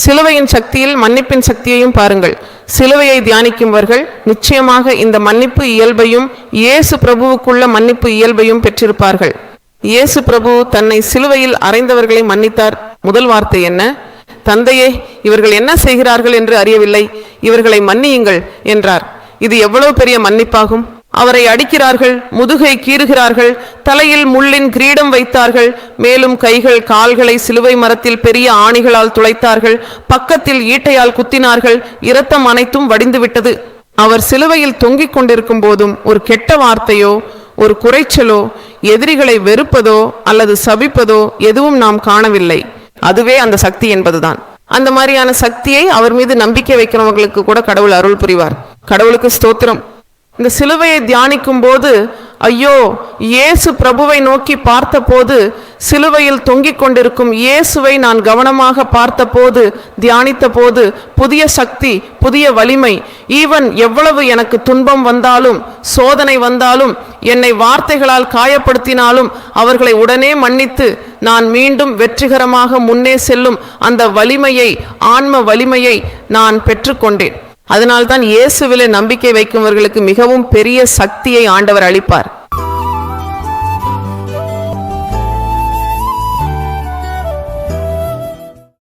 சிலுவையின் சக்தியில் மன்னிப்பின் சக்தியையும் பாருங்கள். சிலுவையை தியானிக்கும்பவர்கள் நிச்சயமாக இந்த மன்னிப்பு இயல்பையும் இயேசு பிரபுவுக்குள்ள மன்னிப்பு இயல்பையும் பெற்றிருப்பார்கள். இயேசு பிரபு தன்னை சிலுவையில் அறைந்தவர்களை மன்னித்தார். முதல் வார்த்தை என்ன? தந்தையே, இவர்கள் என்ன செய்கிறார்கள் என்று அறியவில்லை, இவர்களை மன்னியுங்கள் என்றார். இது எவ்வளவு பெரிய மன்னிப்பாகும்! அவரை அடிக்கிறார்கள், முதுகை கீறுகிறார்கள், தலையில் முள்ளின் கிரீடம் வைத்தார்கள், மேலும் கைகள் கால்களை சிலுவை மரத்தில் பெரிய ஆணிகளால் துளைத்தார்கள், பக்கத்தில் ஈட்டையால் குத்தினார்கள், இரத்தம் அனைத்தும் வடிந்துவிட்டது. அவர் சிலுவையில் தொங்கிக் கொண்டிருக்கும் போதும் ஒரு கெட்ட வார்த்தையோ ஒரு குறைச்சலோ எதிரிகளை வெறுப்பதோ அல்லது சபிப்பதோ எதுவும் நாம் காணவில்லை. அதுவே அந்த சக்தி என்பதுதான். அந்த மாதிரியான சக்தியை அவர் மீது நம்பிக்கை வைக்கிறவங்களுக்கு கூட கடவுள் அருள் புரிவார். கடவுளுக்கு ஸ்தோத்திரம். இந்த சிலுவையை தியானிக்கும் போது, ஐயோ, இயேசு பிரபுவை நோக்கி பார்த்த போது, சிலுவையில் தொங்கிக் கொண்டிருக்கும் இயேசுவை நான் கவனமாக பார்த்த போது, தியானித்த போது புதிய சக்தி, புதிய வலிமை. ஈவன் எவ்வளவு எனக்கு துன்பம் வந்தாலும், சோதனை வந்தாலும், என்னை வார்த்தைகளால் காயப்படுத்தினாலும் அவர்களை உடனே மன்னித்து நான் மீண்டும் வெற்றிகரமாக முன்னே செல்லும் அந்த வலிமையை, ஆன்ம வலிமையை நான் பெற்றுக்கொண்டேன். அதனால்தான் இயேசுவிலே நம்பிக்கை வைக்கும்பவர்களுக்கு மிகவும் பெரிய சக்தியை ஆண்டவர் அளிப்பார்.